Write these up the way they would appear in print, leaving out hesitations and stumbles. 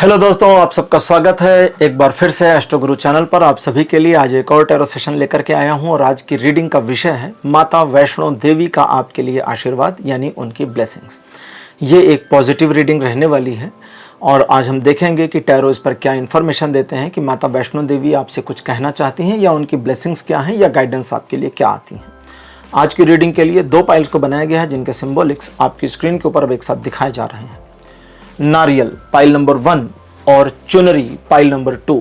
Hello दोस्तों, आप सबका स्वागत है एक बार फिर से एस्ट्रो गुरु चैनल पर। आप सभी के लिए आज एक और टैरो सेशन लेकर के आया हूं और आज की रीडिंग का विषय है माता वैष्णो देवी का आपके लिए आशीर्वाद यानी उनकी ब्लेसिंग्स। ये एक पॉजिटिव रीडिंग रहने वाली है और आज हम देखेंगे कि टैरो इस पर क्या इन्फॉर्मेशन देते हैं कि माता वैष्णो देवी आपसे कुछ कहना चाहती हैं या उनकी ब्लेसिंग्स क्या हैं या गाइडेंस आपके लिए क्या आती हैं। आज की रीडिंग के लिए दो पाइल्स को बनाया गया है जिनके सिंबॉलिक्स आपकी स्क्रीन के ऊपर अब एक साथ दिखाए जा रहे हैं। नारियल पाइल नंबर 1 और चुनरी पाइल नंबर 2,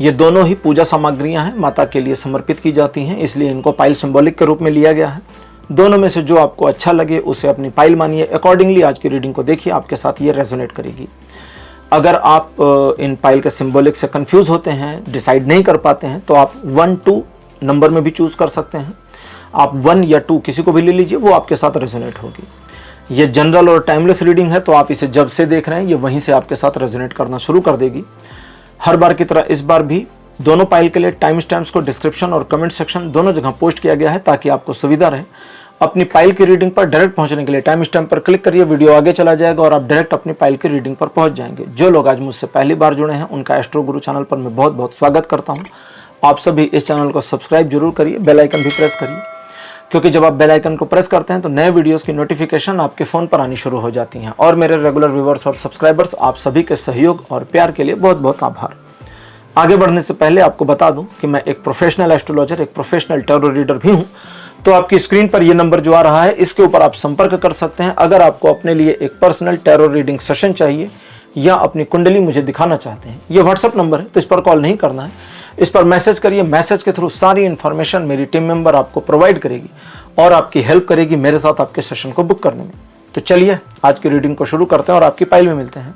ये दोनों ही पूजा सामग्रियां हैं, माता के लिए समर्पित की जाती हैं, इसलिए इनको पाइल सिंबॉलिक के रूप में लिया गया है। दोनों में से जो आपको अच्छा लगे उसे अपनी पाइल मानिए। अकॉर्डिंगली आज की रीडिंग को देखिए, आपके साथ ये रेजोनेट करेगी। अगर आप इन पाइल के सिंबॉलिक से कंफ्यूज होते हैं, डिसाइड नहीं कर पाते हैं, तो आप 1-2 नंबर में भी चूज कर सकते हैं। आप 1 या 2 किसी को भी ले लीजिए, वो आपके साथ रेजोनेट होगी। ये जनरल और टाइमलेस रीडिंग है, तो आप इसे जब से देख रहे हैं ये वहीं से आपके साथ रेजोनेट करना शुरू कर देगी। हर बार की तरह इस बार भी दोनों पाइल के लिए टाइम स्टैम्प्स को डिस्क्रिप्शन और कमेंट सेक्शन दोनों जगह पोस्ट किया गया है ताकि आपको सुविधा रहे। अपनी पाइल की रीडिंग पर डायरेक्ट पहुंचने के लिए टाइम स्टैम्प पर क्लिक करिए, वीडियो आगे चला जाएगा और आप डायरेक्ट अपनी पाइल की रीडिंग पर पहुंच जाएंगे। जो लोग आज मुझसे पहली बार जुड़े हैं उनका एस्ट्रो गुरु चैनल पर मैं बहुत बहुत स्वागत करता हूँ। आप सभी इस चैनल को सब्सक्राइब जरूर करिए, बेल आइकन भी प्रेस करिए, क्योंकि जब आप बेल आइकन को प्रेस करते हैं तो नए वीडियोस की नोटिफिकेशन आपके फ़ोन पर आनी शुरू हो जाती हैं। और मेरे रेगुलर व्यूवर्स और सब्सक्राइबर्स, आप सभी के सहयोग और प्यार के लिए बहुत बहुत आभार। आगे बढ़ने से पहले आपको बता दूं कि मैं एक प्रोफेशनल एस्ट्रोलॉजर, एक प्रोफेशनल टैरो रीडर भी हूं। तो आपकी स्क्रीन पर यह नंबर जो आ रहा है इसके ऊपर आप संपर्क कर सकते हैं अगर आपको अपने लिए एक पर्सनल टैरो रीडिंग सेशन चाहिए या अपनी कुंडली मुझे दिखाना चाहते हैं। ये व्हाट्सएप नंबर है, तो इस पर कॉल नहीं करना है, इस पर मैसेज करिए। मैसेज के थ्रू सारी इन्फॉर्मेशन मेरी टीम मेंबर आपको प्रोवाइड करेगी और आपकी हेल्प करेगी मेरे साथ आपके सेशन को बुक करने में। तो चलिए आज की रीडिंग को शुरू करते हैं और आपकी पाइल में मिलते हैं।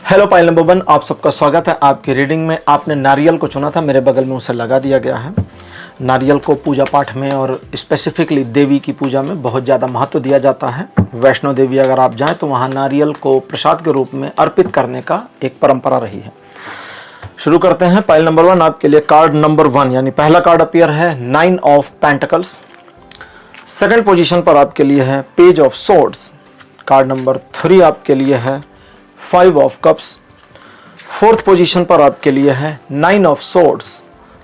हेलो पाइल नंबर 1, आप सबका स्वागत है आपकी रीडिंग में। आपने नारियल को चुना था, मेरे बगल में उसे लगा दिया गया है। नारियल को पूजा पाठ में और स्पेसिफिकली देवी की पूजा में बहुत ज़्यादा महत्व दिया जाता है। वैष्णो देवी अगर आप जाएं तो वहाँ नारियल को प्रसाद के रूप में अर्पित करने का एक परंपरा रही है। शुरू करते हैं। पाइल नंबर 1 आपके लिए कार्ड नंबर 1 यानी पहला कार्ड अपीयर है 9 ऑफ पेंटिकल्स। सेकंड पोजीशन पर आपके लिए है page of swords. Card number 3 आपके लिए है 5 ऑफ कप्स। फोर्थ पोजीशन पर आपके लिए है 9 ऑफ सोर्ड्स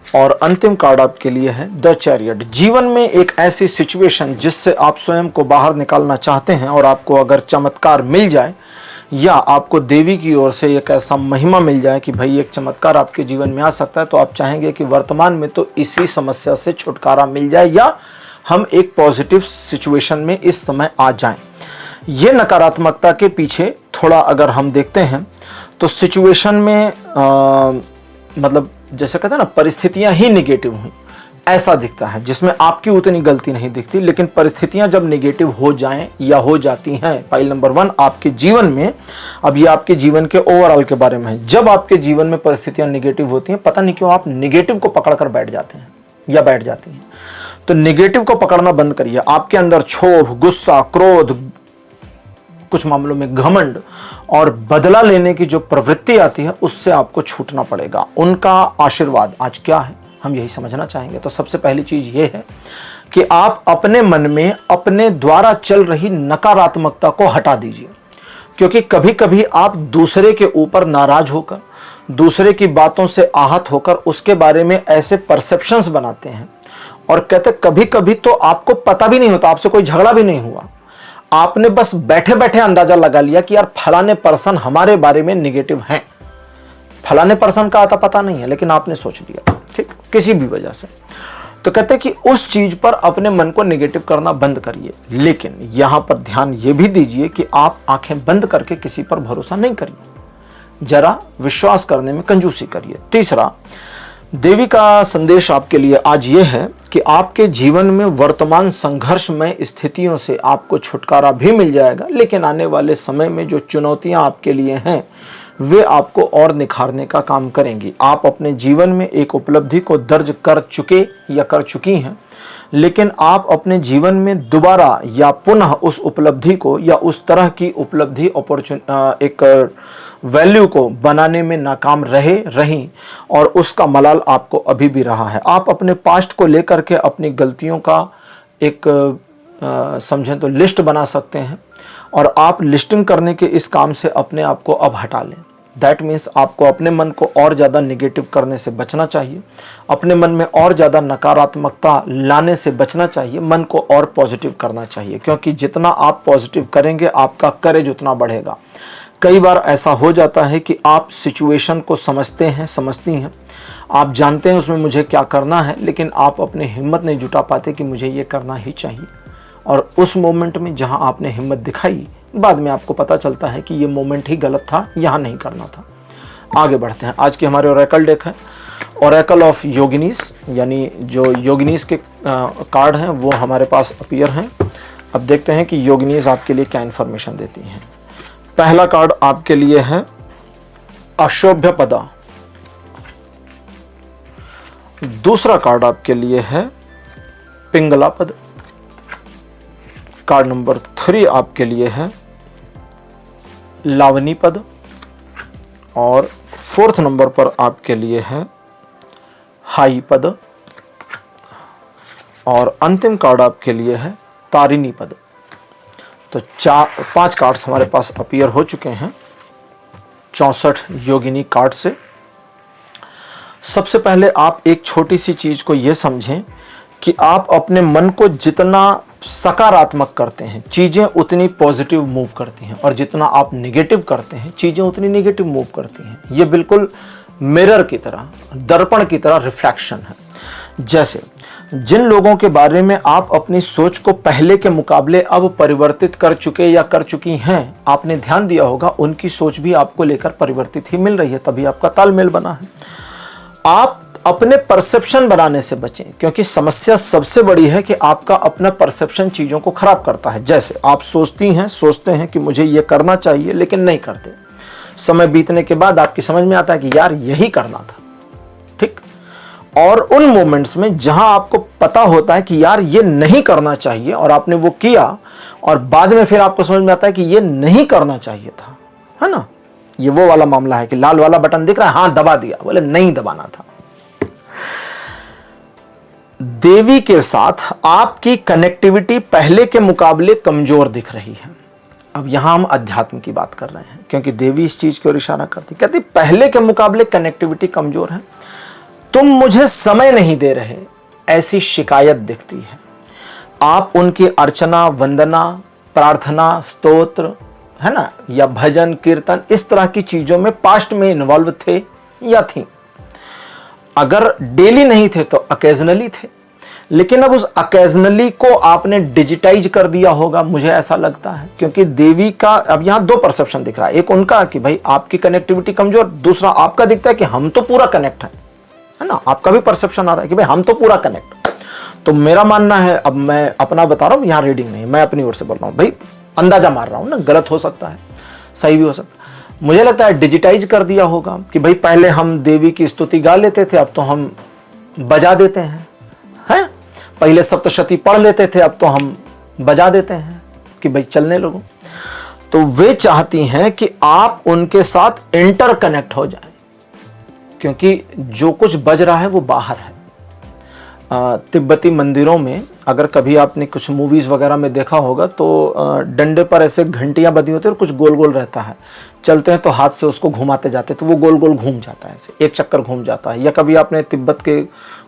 और अंतिम कार्ड आपके लिए है द चैरियट। जीवन में एक ऐसी सिचुएशन जिससे आप स्वयं को बाहर निकालना चाहते हैं और आपको अगर चमत्कार मिल जाए या आपको देवी की ओर से एक ऐसा महिमा मिल जाए कि भाई एक चमत्कार आपके जीवन में आ सकता है, तो आप चाहेंगे कि वर्तमान में तो इसी समस्या से छुटकारा मिल जाए या हम एक पॉजिटिव सिचुएशन में इस समय आ जाएं। ये नकारात्मकता के पीछे थोड़ा अगर हम देखते हैं तो सिचुएशन में मतलब जैसे कहते हैं ना, परिस्थितियां ही निगेटिव हुई ऐसा दिखता है, जिसमें आपकी उतनी गलती नहीं दिखती। लेकिन परिस्थितियां जब निगेटिव हो जाएं या हो जाती हैं, पाइल नंबर 1 आपके जीवन में, अब ये आपके जीवन के ओवरऑल के बारे में है। जब आपके जीवन में परिस्थितियां निगेटिव होती हैं, पता नहीं क्यों आप निगेटिव को पकड़कर बैठ जाते हैं या बैठ जाती हैं। तो निगेटिव को पकड़ना बंद करिए। आपके अंदर क्षोभ, गुस्सा, क्रोध, कुछ मामलों में घमंड और बदला लेने की जो प्रवृत्ति आती है उससे आपको छूटना पड़ेगा। उनका आशीर्वाद आज क्या है हम यही समझना चाहेंगे। तो सबसे पहली चीज ये है कि आप अपने मन में अपने द्वारा चल रही नकारात्मकता को हटा दीजिए, क्योंकि कभी कभी आप दूसरे के ऊपर नाराज होकर, दूसरे की बातों से आहत होकर उसके बारे में ऐसे परसेप्शंस बनाते हैं और कहते कभी कभी तो आपको पता भी नहीं होता, आपसे कोई झगड़ा भी नहीं हुआ, आपने बस बैठे बैठे अंदाजा लगा लिया कि यार फलाने पर्सन हमारे बारे में निगेटिव हैं। फलाने पर्सन का आता पता नहीं है लेकिन आपने सोच लिया, ठीक, किसी भी वजह से। तो कहते हैं कि उस चीज पर अपने मन को निगेटिव करना बंद करिए। लेकिन यहां पर ध्यान यह भी दीजिए कि आप आंखें बंद करके किसी पर भरोसा नहीं करिए, जरा विश्वास करने में कंजूसी करिए। तीसरा, देवी का संदेश आपके लिए आज ये है कि आपके जीवन में वर्तमान संघर्षमय स्थितियों से आपको छुटकारा भी मिल जाएगा, लेकिन आने वाले समय में जो चुनौतियां आपके लिए हैं वे आपको और निखारने का काम करेंगी। आप अपने जीवन में एक उपलब्धि को दर्ज कर चुके या कर चुकी हैं, लेकिन आप अपने जीवन में दोबारा या पुनः उस उपलब्धि को या उस तरह की उपलब्धि एक वैल्यू को बनाने में नाकाम रहीं और उसका मलाल आपको अभी भी रहा है। आप अपने पास्ट को लेकर के अपनी गलतियों का एक समझें तो लिस्ट बना सकते हैं और आप लिस्टिंग करने के इस काम से अपने आप को अब हटा लें। दैट मीन्स आपको अपने मन को और ज़्यादा निगेटिव करने से बचना चाहिए, अपने मन में और ज़्यादा नकारात्मकता लाने से बचना चाहिए, मन को और पॉजिटिव करना चाहिए, क्योंकि जितना आप पॉजिटिव करेंगे आपका करेज उतना बढ़ेगा। कई बार ऐसा हो जाता है कि आप सिचुएशन को समझते हैं, समझती हैं, आप जानते हैं उसमें मुझे क्या करना है, लेकिन आप अपनी हिम्मत नहीं जुटा पाते कि मुझे ये करना ही चाहिए। और उस मोमेंट में जहां आपने हिम्मत दिखाई, बाद में आपको पता चलता है कि ये मोमेंट ही गलत था, यहाँ नहीं करना था। आगे बढ़ते हैं। आज के हमारे ओरेकल डेक है ओरेकल ऑफ योगिनीस, यानी जो योगिनीस के कार्ड हैं वो हमारे पास अपीयर हैं। अब देखते हैं कि योगिनीस आपके लिए क्या इन्फॉर्मेशन देती हैं। पहला कार्ड आपके लिए है अशोभ्य पदा, दूसरा कार्ड आपके लिए है पिंगला पद, कार्ड नंबर 3 आपके लिए है लावनी पद, और 4th नंबर पर आपके लिए है हाई पद, और अंतिम कार्ड आपके लिए है तारिणी पद। तो 5 कार्ड्स हमारे पास अपीयर हो चुके हैं 64 योगिनी कार्ड से। सबसे पहले आप एक छोटी सी चीज को यह समझें कि आप अपने मन को जितना सकारात्मक करते हैं चीजें उतनी पॉजिटिव मूव करती हैं, और जितना आप नेगेटिव करते हैं चीजें उतनी नेगेटिव मूव करती हैं। ये बिल्कुल मिरर की तरह, दर्पण की तरह रिफ्लेक्शन है। जैसे जिन लोगों के बारे में आप अपनी सोच को पहले के मुकाबले अब परिवर्तित कर चुके या कर चुकी हैं, आपने ध्यान दिया होगा उनकी सोच भी आपको लेकर परिवर्तित ही मिल रही है, तभी आपका तालमेल बना है। आप अपने परसेप्शन बनाने से बचें, क्योंकि समस्या सबसे बड़ी है कि आपका अपना परसेप्शन चीज़ों को खराब करता है। जैसे आप सोचते हैं कि मुझे ये करना चाहिए, लेकिन नहीं करते। समय बीतने के बाद आपकी समझ में आता है कि यार यही करना था, ठीक। और उन मोमेंट्स में जहां आपको पता होता है कि यार ये नहीं करना चाहिए और आपने वो किया, और बाद में फिर आपको समझ में आता है कि ये नहीं करना चाहिए था, है ना। ये वो वाला मामला है कि लाल वाला बटन दिख रहा है, हाँ दबा दिया, बोले नहीं दबाना था। देवी के साथ आपकी कनेक्टिविटी पहले के मुकाबले कमजोर दिख रही है। अब यहां हम अध्यात्म की बात कर रहे हैं, क्योंकि देवी इस चीज की ओर इशारा करती, कहती पहले के मुकाबले कनेक्टिविटी कमजोर है, तुम मुझे समय नहीं दे रहे, ऐसी शिकायत दिखती है। आप उनकी अर्चना, वंदना, प्रार्थना, स्तोत्र, है ना, या भजन कीर्तन, इस तरह की चीजों में पास्ट में इन्वॉल्व थे या थी। अगर डेली नहीं थे तो अकेजनली थे, लेकिन अब उस अकेजनली को आपने डिजिटाइज कर दिया होगा, मुझे ऐसा लगता है। क्योंकि देवी का अब यहां 2 परसेप्शन दिख रहा है, एक उनका कि भाई आपकी कनेक्टिविटी कमजोर, दूसरा आपका दिखता है कि हम तो पूरा कनेक्ट है ना। आपका भी परसेप्शन आ रहा है कि भाई हम तो पूरा कनेक्ट। तो मेरा मानना है, अब मैं अपना बता रहा हूं, यहां रीडिंग नहीं, मैं अपनी ओर से बोल रहा हूं, भाई अंदाजा मार रहा हूं ना, गलत हो सकता है, सही भी हो सकता है। मुझे लगता है डिजिटाइज कर दिया होगा कि भाई पहले हम देवी की स्तुति गा लेते थे, अब तो हम बजा देते हैं, हैं? पहले सप्तशती पढ़ लेते थे, अब तो हम बजा देते हैं कि भाई चलने लगो। तो वे चाहती हैं कि आप उनके साथ इंटर कनेक्ट हो जाएं, क्योंकि जो कुछ बज रहा है वो बाहर है। तिब्बती मंदिरों में अगर कभी आपने कुछ मूवीज वगैरह में देखा होगा तो डंडे पर ऐसे घंटियां बंधी होती है और कुछ गोल गोल रहता है, चलते हैं तो हाथ से उसको घुमाते जाते, तो वो गोल गोल घूम जाता है, ऐसे एक चक्कर घूम जाता है। या कभी आपने तिब्बत के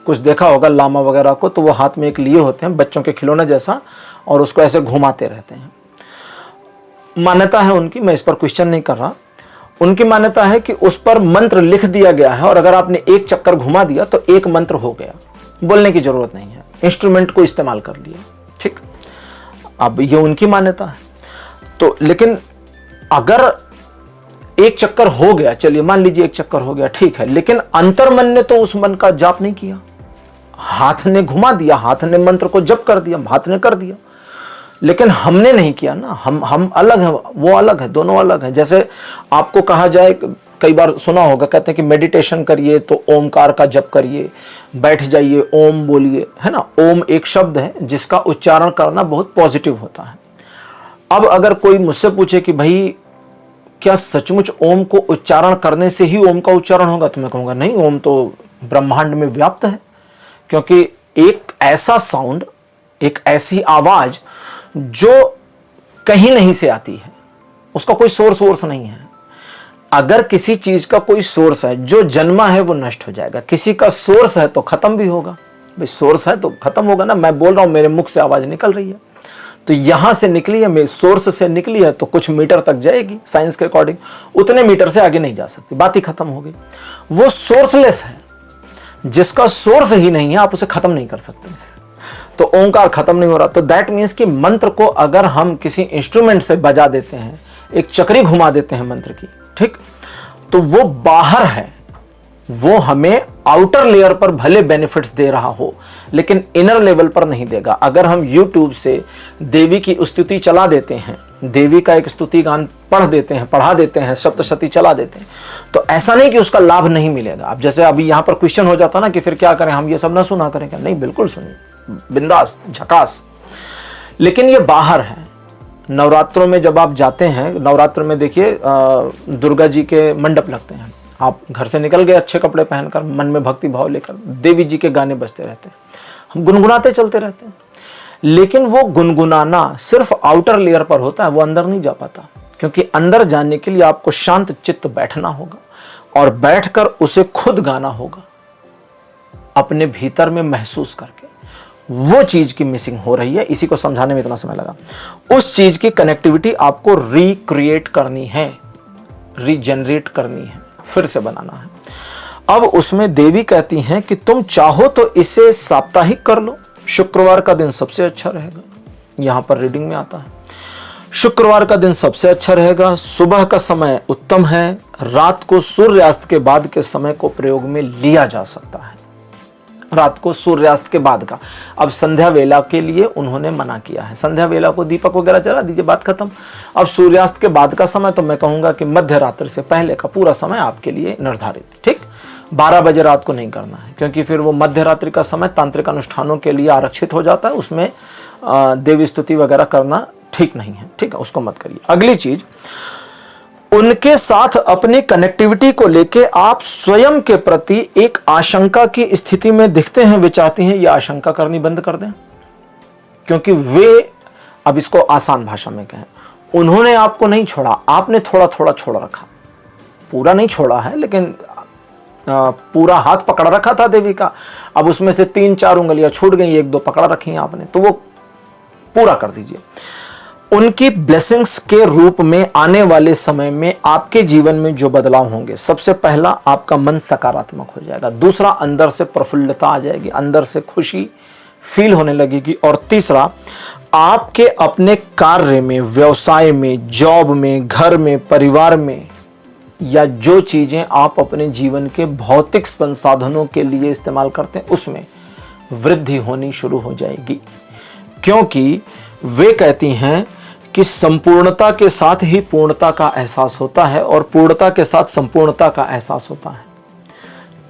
कुछ देखा होगा लामा वगैरह को, तो वो हाथ में एक लिए होते हैं बच्चों के खिलौने जैसा, और उसको ऐसे घुमाते रहते हैं। मान्यता है उनकी, मैं इस पर क्वेश्चन नहीं कर रहा, उनकी मान्यता है कि उस पर मंत्र लिख दिया गया है, और अगर आपने एक चक्कर घुमा दिया तो एक मंत्र हो गया, बोलने की जरूरत नहीं है, इंस्ट्रूमेंट को इस्तेमाल कर लिया, ठीक। अब ये उनकी मान्यता है। तो लेकिन अगर एक चक्कर हो गया, चलिए मान लीजिए एक चक्कर हो गया, ठीक है, लेकिन अंतर्मन ने तो उस मन का जाप नहीं किया, हाथ ने घुमा दिया, हाथ ने मंत्र को जप कर दिया, हाथ ने कर दिया, लेकिन हमने नहीं किया ना। हम अलग है, वो अलग है, दोनों अलग है। जैसे आपको कहा जाए, कई बार सुना होगा, कहते हैं कि मेडिटेशन करिए तो ओमकार का जप करिए, बैठ जाइए, ओम बोलिए, है ना। ओम एक शब्द है जिसका उच्चारण करना बहुत पॉजिटिव होता है। अब अगर कोई मुझसे पूछे कि भाई क्या सचमुच ओम को उच्चारण करने से ही ओम का उच्चारण होगा, तो मैं कहूँगा नहीं, ओम तो ब्रह्मांड में व्याप्त है। क्योंकि एक ऐसा साउंड, एक ऐसी आवाज जो कहीं नहीं से आती है, उसका कोई सोर्स नहीं है। अगर किसी चीज का कोई सोर्स है, जो जन्मा है वो नष्ट हो जाएगा, किसी का सोर्स है तो खत्म भी होगा। भाई सोर्स है तो खत्म होगा ना। मैं बोल रहा हूं, मेरे मुख से आवाज निकल रही है, तो यहां से निकली है, मेरे सोर्स से निकली है, तो कुछ मीटर तक जाएगी साइंस के अकॉर्डिंग, उतने मीटर से आगे नहीं जा सकती, बात ही खत्म हो गई। वो सोर्सलेस है, जिसका सोर्स ही नहीं है आप उसे खत्म नहीं कर सकते। तो ओंकार खत्म नहीं हो रहा, तो दैट मीन्स कि मंत्र को अगर हम किसी इंस्ट्रूमेंट से बजा देते हैं, एक चक्री घुमा देते हैं मंत्र की, ठीक, तो वो बाहर है, वो हमें आउटर लेयर पर भले बेनिफिट्स दे रहा हो, लेकिन इनर लेवल पर नहीं देगा। अगर हम YouTube से देवी की स्तुति चला देते हैं, देवी का एक स्तुति गान पढ़ा देते हैं, सप्तशती चला देते हैं, तो ऐसा नहीं कि उसका लाभ नहीं मिलेगा। अब जैसे अभी यहां पर क्वेश्चन हो जाता ना कि फिर क्या करें, हम ये सब ना सुना करें क्या? नहीं, बिल्कुल सुनिए, बिंदास, झकास। लेकिन ये बाहर है। नवरात्रों में जब आप जाते हैं, नवरात्र में देखिए दुर्गा जी के मंडप लगते हैं, आप घर से निकल गए अच्छे कपड़े पहनकर, मन में भक्ति भाव लेकर, देवी जी के गाने बजते रहते हैं, हम गुनगुनाते चलते रहते हैं। लेकिन वो गुनगुनाना सिर्फ आउटर लेयर पर होता है, वो अंदर नहीं जा पाता, क्योंकि अंदर जाने के लिए आपको शांत चित्त बैठना होगा और बैठकर उसे खुद गाना होगा, अपने भीतर में महसूस करके। वो चीज की मिसिंग हो रही है, इसी को समझाने में इतना समय लगा। उस चीज की कनेक्टिविटी आपको रिक्रिएट करनी है, रीजनरेट करनी है, फिर से बनाना है। अब उसमें देवी कहती हैं कि तुम चाहो तो इसे साप्ताहिक कर लो, शुक्रवार का दिन सबसे अच्छा रहेगा। यहां पर रीडिंग में आता है शुक्रवार का दिन सबसे अच्छा रहेगा, सुबह का समय उत्तम है, रात को सूर्यास्त के बाद के समय को प्रयोग में लिया जा सकता है। रात को सूर्यास्त के बाद का, अब संध्या वेला के लिए उन्होंने मना किया है, संध्या वेला को दीपक वगैरह जला दीजिए, बात खत्म। अब सूर्यास्त के बाद का समय तो मैं कहूंगा कि मध्य रात्रि से पहले का पूरा समय आपके लिए निर्धारित, ठीक। 12 बजे रात को नहीं करना है, क्योंकि फिर वो मध्य रात्रि का समय तांत्रिक अनुष्ठानों के लिए आरक्षित हो जाता है, उसमें देवी स्तुति वगैरह करना ठीक नहीं है, ठीक है, उसको मत करिए। अगली चीज, उनके साथ अपनी कनेक्टिविटी को लेके आप स्वयं के प्रति एक आशंका की स्थिति में दिखते हैं, वे चाहती हैं ये आशंका करनी बंद कर दें, क्योंकि वे, अब इसको आसान भाषा में कहें, उन्होंने आपको नहीं छोड़ा, आपने थोड़ा थोड़ा छोड़ रखा, पूरा नहीं छोड़ा है, लेकिन पूरा हाथ पकड़ रखा था देवी का, अब उसमें से 3-4 उंगलियां छूट गई, 1-2 पकड़ रखी हैं आपने, तो वो पूरा कर दीजिए। उनकी ब्लेसिंग्स के रूप में आने वाले समय में आपके जीवन में जो बदलाव होंगे, सबसे पहला आपका मन सकारात्मक हो जाएगा, दूसरा अंदर से प्रफुल्लता आ जाएगी, अंदर से खुशी फील होने लगेगी, और तीसरा आपके अपने कार्य में, व्यवसाय में, जॉब में, घर में, परिवार में, या जो चीजें आप अपने जीवन के भौतिक संसाधनों के लिए इस्तेमाल करते हैं, उसमें वृद्धि होनी शुरू हो जाएगी। क्योंकि वे कहती हैं कि संपूर्णता के साथ ही पूर्णता का एहसास होता है, और पूर्णता के साथ संपूर्णता का एहसास होता है।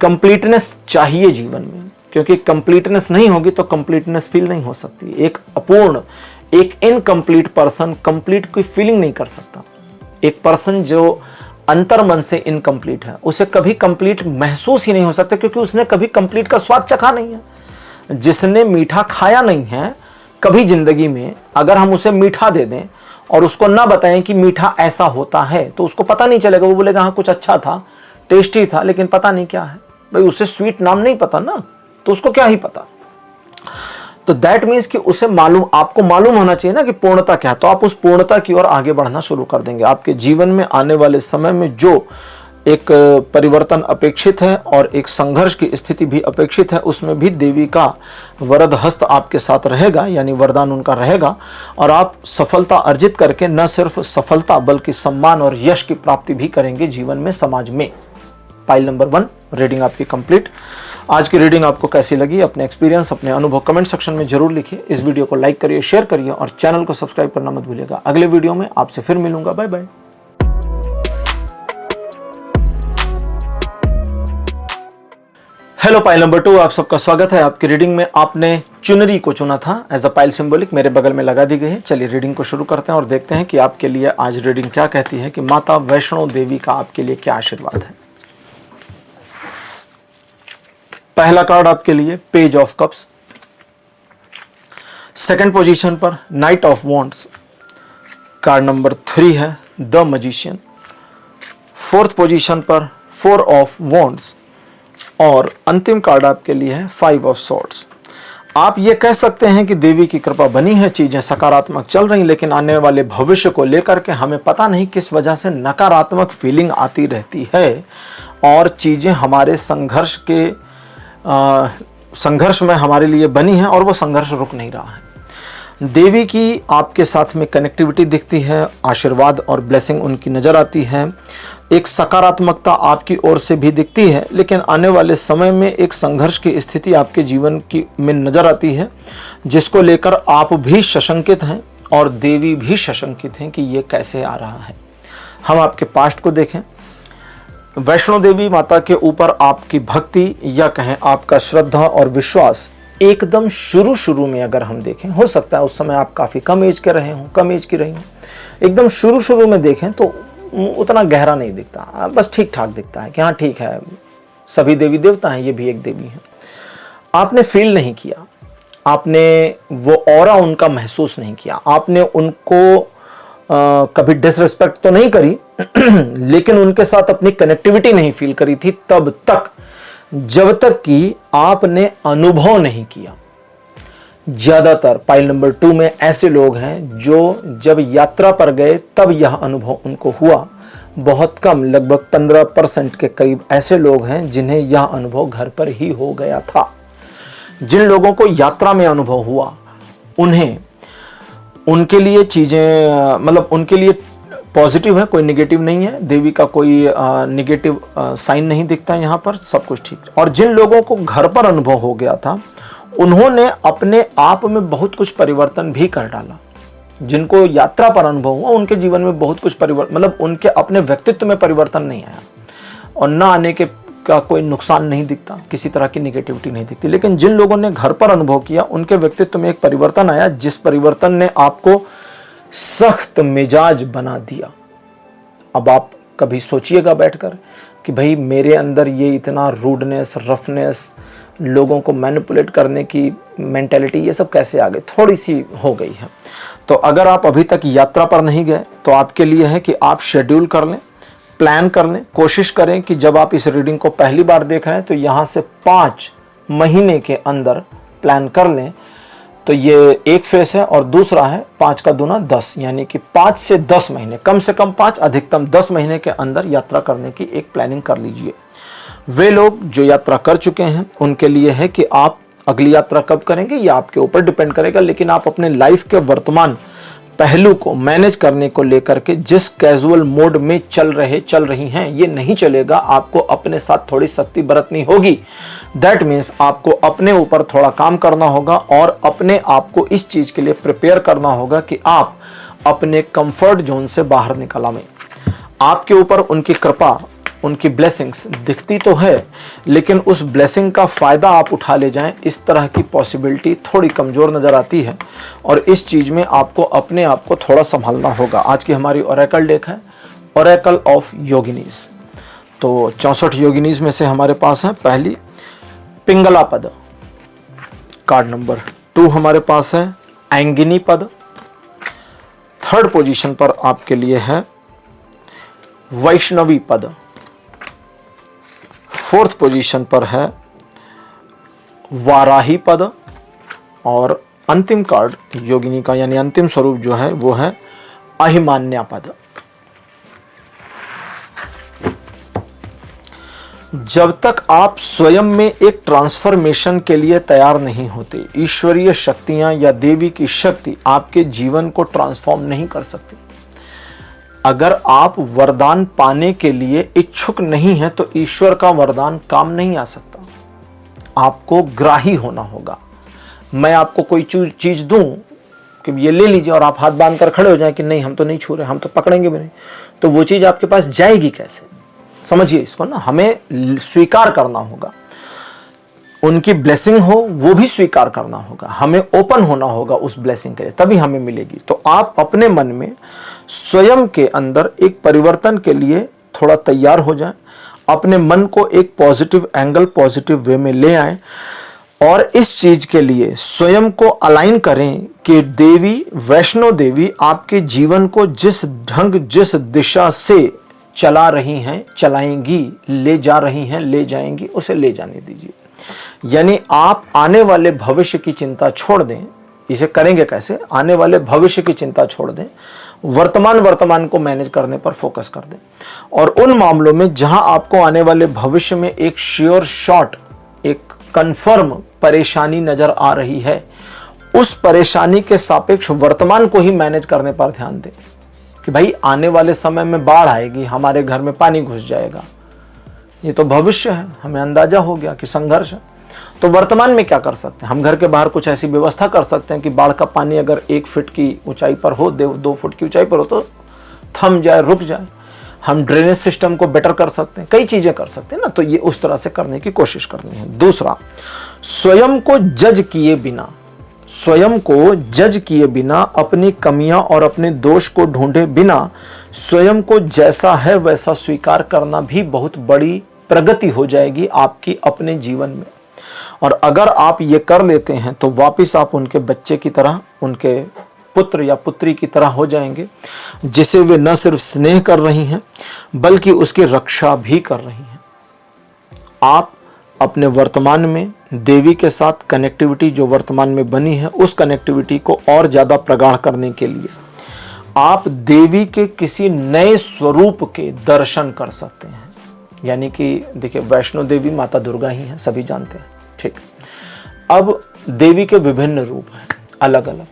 कंप्लीटनेस चाहिए जीवन में, क्योंकि कंप्लीटनेस नहीं होगी तो कंप्लीटनेस फील नहीं हो सकती। एक अपूर्ण, एक इनकम्प्लीट पर्सन कंप्लीट कोई फीलिंग नहीं कर सकता। एक पर्सन जो अंतर मन से इनकम्प्लीट है, उसे कभी कंप्लीट महसूस ही नहीं हो सकता, क्योंकि उसने कभी कंप्लीट का स्वाद चखा नहीं है। जिसने मीठा खाया नहीं है कभी जिंदगी में, अगर हम उसे मीठा दे दें और उसको ना बताएं कि मीठा ऐसा होता है, तो उसको पता नहीं चलेगा। वो बोलेगा हाँ कुछ अच्छा था, टेस्टी था, लेकिन पता नहीं क्या है। भाई उसे स्वीट नाम नहीं पता ना, तो उसको क्या ही पता। तो दैट मीन्स कि उसे मालूम, आपको मालूम होना चाहिए ना कि पूर्णता क्या है, तो आप उस पूर्णता की ओर आगे बढ़ना शुरू कर देंगे। आपके जीवन में आने वाले समय में जो एक परिवर्तन अपेक्षित है और एक संघर्ष की स्थिति भी अपेक्षित है, उसमें भी देवी का वरद हस्त आपके साथ रहेगा, यानी वरदान उनका रहेगा, और आप सफलता अर्जित करके न सिर्फ सफलता बल्कि सम्मान और यश की प्राप्ति भी करेंगे जीवन में, समाज में। पाइल नंबर 1 रीडिंग आपकी कंप्लीट। आज की रीडिंग आपको कैसी लगी, अपने एक्सपीरियंस, अपने अनुभव कमेंट सेक्शन में जरूर लिखिए। इस वीडियो को लाइक करिए, शेयर करिए और चैनल को सब्सक्राइब करना मत भूलिएगा। अगले वीडियो में आपसे फिर मिलूंगा। Bye bye. हेलो पाइल नंबर 2, आप सबका स्वागत है। आपकी रीडिंग में आपने चुनरी को चुना था एज अ पाइल सिंबॉलिक, मेरे बगल में लगा दी गई है। चलिए रीडिंग को शुरू करते हैं और देखते हैं कि आपके लिए आज रीडिंग क्या कहती है, कि माता वैष्णो देवी का आपके लिए क्या आशीर्वाद है। पहला कार्ड आपके लिए page of cups. Second position पर knight of wands, card number 3 है द मैजिशियन। फोर्थ पोजीशन पर 4 ऑफ वॉन्ड्स और अंतिम कार्ड आपके लिए है 5 ऑफ सॉर्ड्स। आप ये कह सकते हैं कि देवी की कृपा बनी है, चीजें सकारात्मक चल रही, लेकिन आने वाले भविष्य को लेकर के हमें पता नहीं किस वजह से नकारात्मक फीलिंग आती रहती है और चीजें हमारे संघर्ष में हमारे लिए बनी है और वो संघर्ष रुक नहीं रहा है। देवी की आपके साथ में कनेक्टिविटी दिखती है, आशीर्वाद और ब्लेसिंग उनकी नज़र आती है, एक सकारात्मकता आपकी ओर से भी दिखती है, लेकिन आने वाले समय में एक संघर्ष की स्थिति आपके जीवन की में नज़र आती है जिसको लेकर आप भी सशंकित हैं और देवी भी सशंकित हैं कि ये कैसे आ रहा है। हम आपके पास्ट को देखें। वैष्णो देवी माता के ऊपर आपकी भक्ति या कहें आपका श्रद्धा और विश्वास एकदम शुरू में अगर हम देखें, हो सकता है उस समय आप काफ़ी कम एज के रहे हों, कम एज की रही हों, एकदम शुरू में देखें तो उतना गहरा नहीं दिखता, बस ठीक ठाक दिखता है कि हाँ ठीक है, सभी देवी देवता हैं, ये भी एक देवी है। आपने फील नहीं किया, आपने वो ऑरा उनका महसूस नहीं किया, आपने उनको कभी डिसरिस्पेक्ट तो नहीं करी लेकिन उनके साथ अपनी कनेक्टिविटी नहीं फील करी थी तब तक, जब तक कि आपने अनुभव नहीं किया। ज्यादातर पाइल नंबर 2 में ऐसे लोग हैं जो जब यात्रा पर गए तब यह अनुभव उनको हुआ। बहुत कम, लगभग 15% के करीब ऐसे लोग हैं जिन्हें यह अनुभव घर पर ही हो गया था। जिन लोगों को यात्रा में अनुभव हुआ उनके लिए चीजें मतलब उनके लिए पॉजिटिव है, कोई नेगेटिव नहीं है। देवी का कोई नेगेटिव साइन नहीं दिखता यहाँ पर, सब कुछ ठीक। और जिन लोगों को घर पर अनुभव हो गया था उन्होंने अपने आप में बहुत कुछ परिवर्तन भी कर डाला। जिनको यात्रा पर अनुभव हुआ उनके जीवन में बहुत कुछ परिवर्तन, मतलब उनके अपने व्यक्तित्व में परिवर्तन नहीं आया और ना आने के का कोई नुकसान नहीं दिखता, किसी तरह की नेगेटिविटी नहीं दिखती। लेकिन जिन लोगों ने घर पर अनुभव किया उनके व्यक्तित्व में एक परिवर्तन आया, जिस परिवर्तन ने आपको सख्त मिजाज बना दिया। अब आप कभी सोचिएगा बैठकर कि भाई मेरे अंदर ये इतना रूडनेस, रफनेस, लोगों को मैनिपुलेट करने की मेंटालिटी, ये सब कैसे आ गई, थोड़ी सी हो गई है। तो अगर आप अभी तक यात्रा पर नहीं गए तो आपके लिए है कि आप शेड्यूल कर लें, प्लान कर लें, कोशिश करें कि जब आप इस रीडिंग को पहली बार देख रहे हैं तो यहाँ से 5 महीने के अंदर प्लान कर लें। तो ये एक फेस है और दूसरा है 5 का दूना 10, यानी कि 5 से 10 महीने, कम से कम 5, अधिकतम 10 महीने के अंदर यात्रा करने की एक प्लानिंग कर लीजिए। वे लोग जो यात्रा कर चुके हैं उनके लिए है कि आप अगली यात्रा कब करेंगे ये आपके ऊपर डिपेंड करेगा, लेकिन आप अपने लाइफ के वर्तमान पहलू को मैनेज करने को लेकर के जिस कैजुअल मोड में चल रही हैं ये नहीं चलेगा। आपको अपने साथ थोड़ी सख्ती बरतनी होगी। दैट मीन्स आपको अपने ऊपर थोड़ा काम करना होगा और अपने आप को इस चीज के लिए प्रिपेयर करना होगा कि आप अपने कंफर्ट जोन से बाहर निकल आएं। आपके ऊपर उनकी कृपा, उनकी ब्लेसिंग्स दिखती तो है, लेकिन उस ब्लेसिंग का फ़ायदा आप उठा ले जाएं, इस तरह की पॉसिबिलिटी थोड़ी कमज़ोर नज़र आती है और इस चीज़ में आपको अपने आप को थोड़ा संभालना होगा। आज की हमारी ओरेकल डेक है ओरेकल ऑफ योगिनीज। तो 64 योगिनीज में से हमारे पास है पहली पिंगला पद, कार्ड नंबर 2 हमारे पास है एंगिनी पद। थर्ड पोजीशन पर आपके लिए है वैष्णवी पद। फोर्थ पोजीशन पर है वाराही पद और अंतिम कार्ड योगिनी का यानी अंतिम स्वरूप जो है वो है अहिमान्या पद। जब तक आप स्वयं में एक ट्रांसफॉर्मेशन के लिए तैयार नहीं होते, ईश्वरीय शक्तियां या देवी की शक्ति आपके जीवन को ट्रांसफॉर्म नहीं कर सकती। अगर आप वरदान पाने के लिए इच्छुक नहीं हैं तो ईश्वर का वरदान काम नहीं आ सकता। आपको ग्राही होना होगा। मैं आपको कोई चीज दूं कि ये ले लीजिए और आप हाथ बांध कर खड़े हो जाएं कि नहीं हम तो नहीं छू रहे, हम तो पकड़ेंगे भी नहीं, तो वो चीज आपके पास जाएगी कैसे? समझिए इसको ना, हमें स्वीकार करना होगा। उनकी ब्लेसिंग हो वो भी स्वीकार करना होगा, हमें ओपन होना होगा उस ब्लेसिंग के लिए, तभी हमें मिलेगी। तो आप अपने मन में स्वयं के अंदर एक परिवर्तन के लिए थोड़ा तैयार हो जाएं, अपने मन को एक पॉजिटिव एंगल, पॉजिटिव वे में ले आएं और इस चीज के लिए स्वयं को अलाइन करें कि देवी वैष्णो देवी आपके जीवन को जिस ढंग जिस दिशा से चला रही हैं, चलाएंगी, ले जा रही हैं, ले जाएंगी, उसे ले जाने दीजिए। यानी आप आने वाले भविष्य की चिंता छोड़ दें। इसे करेंगे कैसे? आने वाले भविष्य की चिंता छोड़ दें, वर्तमान को मैनेज करने पर फोकस कर दें। और उन मामलों में जहां आपको आने वाले भविष्य में एक श्योर शॉट, एक कंफर्म परेशानी नजर आ रही है, उस परेशानी के सापेक्ष वर्तमान को ही मैनेज करने पर ध्यान दें कि भाई आने वाले समय में बाढ़ आएगी, हमारे घर में पानी घुस जाएगा, ये तो भविष्य है, हमें अंदाजा हो गया कि संघर्ष है। तो वर्तमान में क्या कर सकते हैं? हम घर के बाहर कुछ ऐसी व्यवस्था कर सकते हैं कि बाढ़ का पानी अगर 1 फीट की ऊंचाई पर हो, 2 फुट की ऊंचाई पर हो तो थम जाए, रुक जाए। हम ड्रेनेज सिस्टम को बेटर कर सकते हैं, कई चीजें कर सकते हैं ना। तो ये उस तरह से करने की कोशिश करनी है। दूसरा, स्वयं को जज किए बिना, अपनी कमियां और अपने दोष को ढूंढे बिना स्वयं को जैसा है वैसा स्वीकार करना भी बहुत बड़ी प्रगति हो जाएगी आपकी अपने जीवन में। और अगर आप ये कर लेते हैं तो वापिस आप उनके बच्चे की तरह, उनके पुत्र या पुत्री की तरह हो जाएंगे, जिसे वे न सिर्फ स्नेह कर रही हैं बल्कि उसकी रक्षा भी कर रही हैं। आप अपने वर्तमान में देवी के साथ कनेक्टिविटी जो वर्तमान में बनी है, उस कनेक्टिविटी को और ज़्यादा प्रगाढ़ करने के लिए आप देवी के किसी नए स्वरूप के दर्शन कर सकते हैं। यानी कि देखिए, वैष्णो देवी माता दुर्गा ही है, सभी जानते हैं, ठीक। अब देवी के विभिन्न रूप हैं, अलग अलग,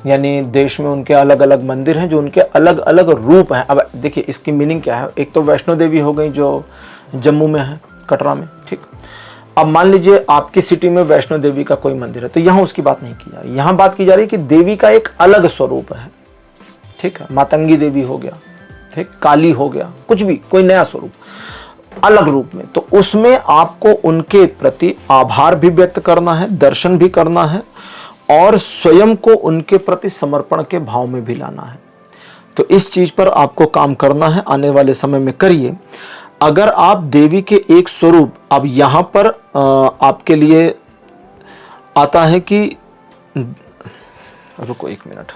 यानी देश में उनके अलग अलग मंदिर हैं जो उनके अलग अलग रूप हैं। अब देखिए इसकी मीनिंग क्या है। एक तो वैष्णो देवी हो गई जो जम्मू में है, कटरा में, ठीक। अब मान लीजिए आपकी सिटी में वैष्णो देवी का कोई मंदिर है, तो यहाँ उसकी बात नहीं की जा रही, यहाँ बात की जा रही है कि देवी का एक अलग स्वरूप है, ठीक है। मातंगी देवी हो गया, ठीक, काली हो गया, कुछ भी कोई नया स्वरूप अलग रूप में, तो उसमें आपको उनके प्रति आभार भी व्यक्त करना है, दर्शन भी करना है और स्वयं को उनके प्रति समर्पण के भाव में भी लाना है। तो इस चीज पर आपको काम करना है, आने वाले समय में करिए। अगर आप देवी के एक स्वरूप, अब यहां पर आपके लिए आता है कि, रुको 1 मिनट,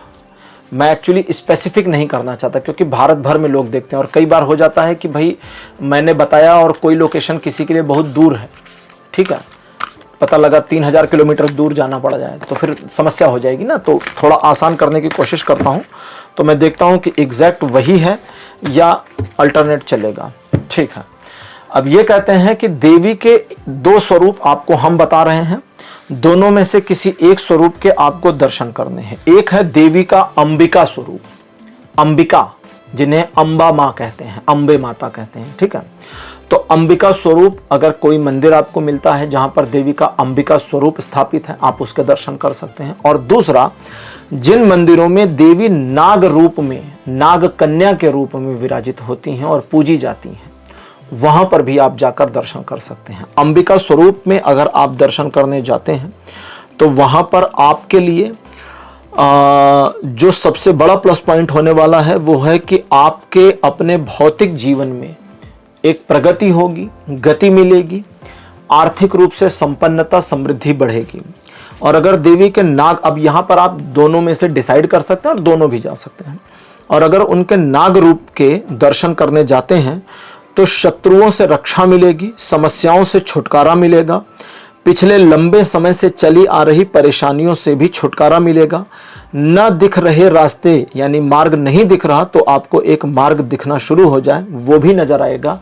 मैं एक्चुअली स्पेसिफिक नहीं करना चाहता क्योंकि भारत भर में लोग देखते हैं और कई बार हो जाता है कि भाई मैंने बताया और कोई लोकेशन किसी के लिए बहुत दूर है, ठीक है, पता लगा 3000 किलोमीटर दूर जाना पड़ जाए तो फिर समस्या हो जाएगी ना। तो थोड़ा आसान करने की कोशिश करता हूँ, तो मैं देखता हूँ कि एग्जैक्ट वही है या अल्टरनेट चलेगा, ठीक है। अब ये कहते हैं कि देवी के 2 स्वरूप आपको हम बता रहे हैं, दोनों में से किसी एक स्वरूप के आपको दर्शन करने हैं। एक है देवी का अंबिका स्वरूप, अंबिका जिन्हें अंबा माँ कहते हैं, अंबे माता कहते हैं, ठीक है। तो अंबिका स्वरूप अगर कोई मंदिर आपको मिलता है जहां पर देवी का अंबिका स्वरूप स्थापित है, आप उसके दर्शन कर सकते हैं। और दूसरा, जिन मंदिरों में देवी नाग रूप में, नाग कन्या के रूप में विराजित होती हैं और पूजी जाती हैं, वहां पर भी आप जाकर दर्शन कर सकते हैं। अंबिका स्वरूप में अगर आप दर्शन करने जाते हैं तो वहां पर आपके लिए जो सबसे बड़ा प्लस पॉइंट होने वाला है वो है कि आपके अपने भौतिक जीवन में एक प्रगति होगी, गति मिलेगी, आर्थिक रूप से संपन्नता, समृद्धि बढ़ेगी। और अगर देवी के नाग, अब यहाँ पर आप दोनों में से डिसाइड कर सकते हैं और दोनों भी जा सकते हैं, और अगर उनके नाग रूप के दर्शन करने जाते हैं तो शत्रुओं से रक्षा मिलेगी, समस्याओं से छुटकारा मिलेगा, पिछले लंबे समय से चली आ रही परेशानियों से भी छुटकारा मिलेगा। न दिख रहे रास्ते यानी मार्ग नहीं दिख रहा तो आपको एक मार्ग दिखना शुरू हो जाए, वो भी नजर आएगा।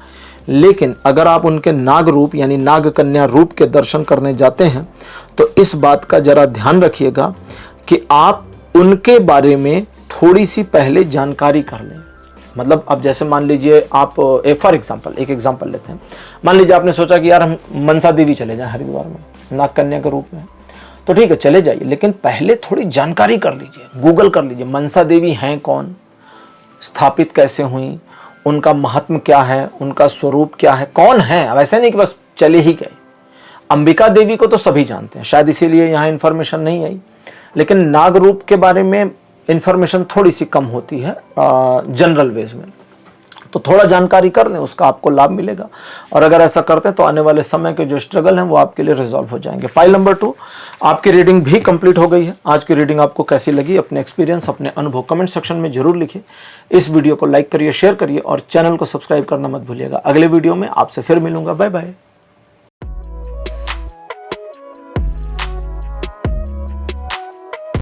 लेकिन अगर आप उनके नाग रूप यानी नाग कन्या रूप के दर्शन करने जाते हैं तो इस बात का जरा ध्यान रखिएगा कि आप उनके बारे में थोड़ी सी पहले जानकारी कर लें। मतलब अब जैसे मान लीजिए आप एक एग्जांपल लेते हैं। मान लीजिए आपने सोचा कि यार हम मनसा देवी चले जाएं हरिद्वार में, नाग कन्या के रूप में, तो ठीक है चले जाइए, लेकिन पहले थोड़ी जानकारी कर लीजिए, गूगल कर लीजिए मनसा देवी हैं कौन, स्थापित कैसे हुई, उनका महात्म क्या है, उनका स्वरूप क्या है, कौन है। अब ऐसे नहीं कि बस चले ही गए। अंबिका देवी को तो सभी जानते हैं, शायद इसीलिए यहाँ इन्फॉर्मेशन नहीं आई, लेकिन नाग रूप के बारे में इन्फॉर्मेशन थोड़ी सी कम होती है जनरल वेज में। तो थोड़ा जानकारी कर लें, उसका आपको लाभ मिलेगा। और अगर ऐसा करते हैं तो आने वाले समय के जो स्ट्रगल हैं वो आपके लिए रिजॉल्व हो जाएंगे। पाइल नंबर 2, आपकी रीडिंग भी कंप्लीट हो गई है। आज की रीडिंग आपको कैसी लगी, अपने एक्सपीरियंस, अपने अनुभव कमेंट सेक्शन में जरूर लिखिए। इस वीडियो को लाइक करिए, शेयर करिए और चैनल को सब्सक्राइब करना मत भूलिएगा। अगले वीडियो में आपसे फिर मिलूंगा। Bye bye.